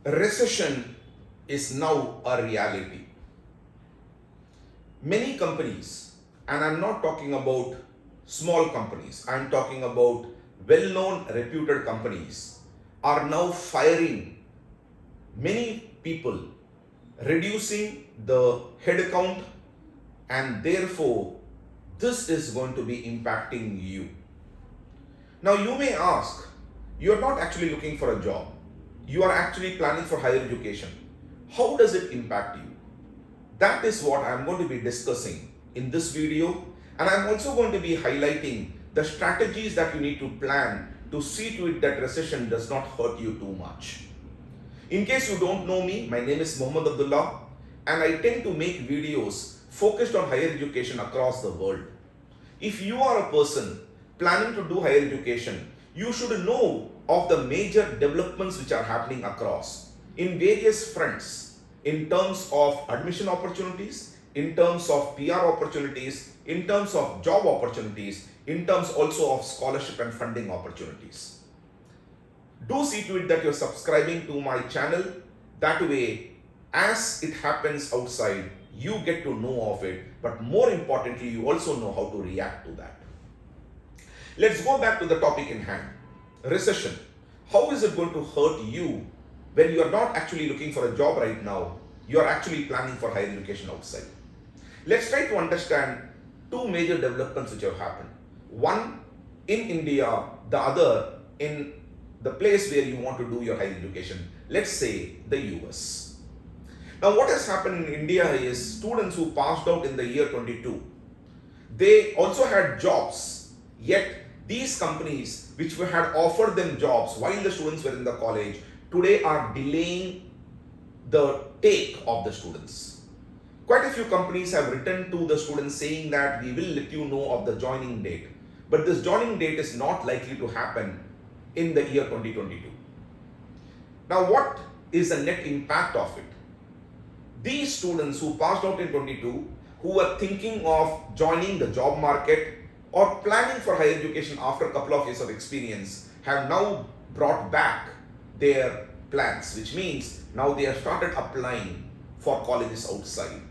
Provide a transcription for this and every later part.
Recession is now a reality. Many companies, and I'm not talking about small companies, I'm talking about well known, reputed companies, are now firing many people, reducing the headcount, and therefore, this is going to be impacting you. Now, you may ask, you are not actually looking for a job, you are actually planning for higher education. How does it impact you? That is what I'm going to be discussing in this video, and I'm also going to be highlighting the strategies that you need to plan to see to it that recession does not hurt you too much. In case you don't know me, my name is Mohammed Abdullah, and I tend to make videos focused on higher education across the world. If you are a person planning to do higher education, you should know of the major developments which are happening across in various fronts in terms of admission opportunities, in terms of PR opportunities, in terms of job opportunities, in terms also of scholarship and funding opportunities. Do see to it that you're subscribing to my channel. That way, as it happens outside, you get to know of it, but more importantly, you also know how to react to that. Let's go back to the topic in hand. Recession. How is it going to hurt you when you are not actually looking for a job right now? You are actually planning for higher education outside. Let's try to understand two major developments which have happened. One in India, the other in the place where you want to do your higher education. Let's say the US. Now, what has happened in India is students who passed out in the year 22, they also had jobs, yet these companies which had offered them jobs while the students were in the college today are delaying the take of the students. Quite a few companies have written to the students saying that we will let you know of the joining date, but this joining date is not likely to happen in the year 2022. Now, what is the net impact of it? These students who passed out in 22, who were thinking of joining the job market or planning for higher education after a couple of years of experience, have now brought back their plans, which means now they have started applying for colleges outside.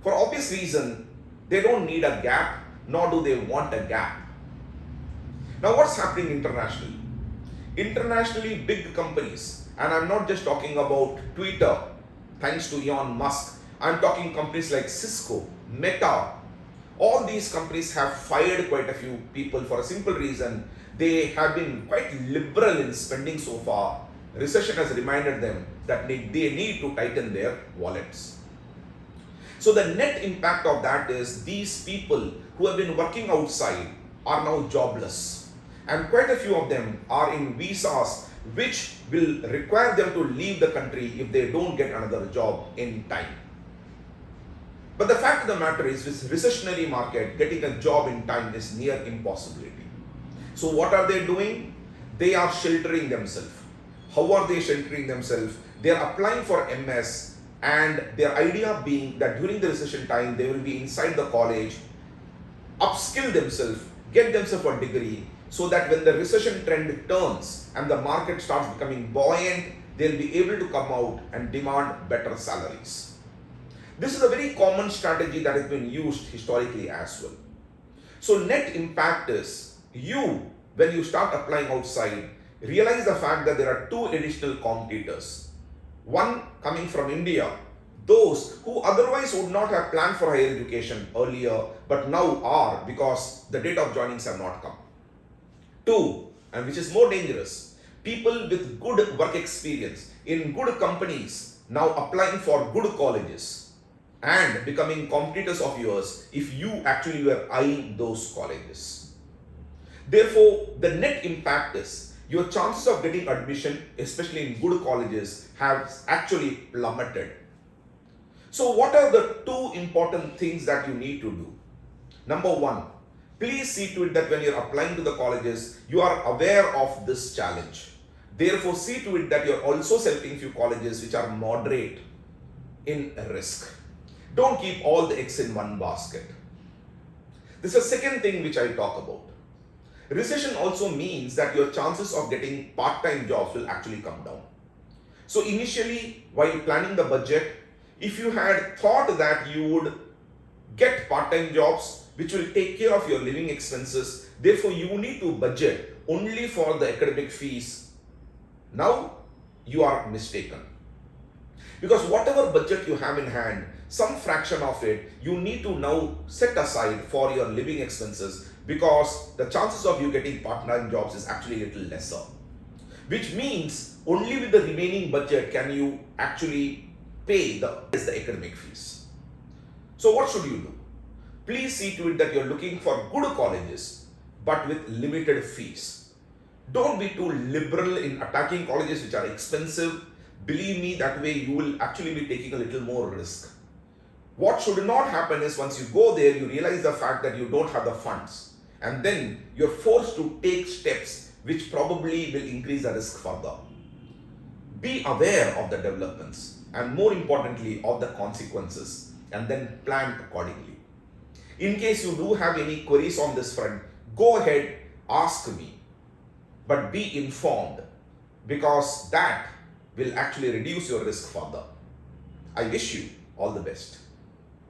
For obvious reason, they don't need a gap, nor do they want a gap. Now, what's happening internationally? Internationally, big companies, and I'm not just talking about Twitter, thanks to Elon Musk, I'm talking companies like Cisco, Meta. All these companies have fired quite a few people for a simple reason. They have been quite liberal in spending so far. Recession has reminded them that they need to tighten their wallets. So the net impact of that is these people who have been working outside are now jobless. And quite a few of them are in visas which will require them to leave the country if they don't get another job in time. But the fact of the matter is, this recessionary market, getting a job in time is near impossibility. So what are they doing? They are sheltering themselves. How are they sheltering themselves? They are applying for MS, and their idea being that during the recession time, they will be inside the college, upskill themselves, get themselves a degree, so that when the recession trend turns and the market starts becoming buoyant, they'll be able to come out and demand better salaries. This is a very common strategy that has been used historically as well. So net impact is, you, when you start applying outside, realize the fact that there are two additional competitors. One coming from India, those who otherwise would not have planned for higher education earlier, but now are because the date of joinings have not come. Two, and which is more dangerous, people with good work experience in good companies now applying for good colleges and becoming competitors of yours if you actually were eyeing those colleges. Therefore, the net impact is your chances of getting admission, especially in good colleges, have actually plummeted. So what are the two important things that you need to do? Number one, please see to it that when you're applying to the colleges, you are aware of this challenge. Therefore, see to it that you're also selecting few colleges which are moderate in risk. Don't keep all the eggs in one basket. This is the second thing which I talk about. Recession also means that your chances of getting part-time jobs will actually come down. So initially, while planning the budget, if you had thought that you would get part-time jobs which will take care of your living expenses, therefore you need to budget only for the academic fees, now you are mistaken. Because whatever budget you have in hand, some fraction of it you need to now set aside for your living expenses, because the chances of you getting part-time jobs is actually a little lesser. Which means only with the remaining budget can you actually pay the academic fees. So what should you do? Please see to it that you're looking for good colleges but with limited fees. Don't be too liberal in attacking colleges which are expensive. Believe me, that way you will actually be taking a little more risk. What should not happen is once you go there, you realize the fact that you don't have the funds, and then you're forced to take steps which probably will increase the risk further. Be aware of the developments and more importantly of the consequences, and then plan accordingly. In case you do have any queries on this front, go ahead, ask me, but be informed, because that will actually reduce your risk further. I wish you all the best.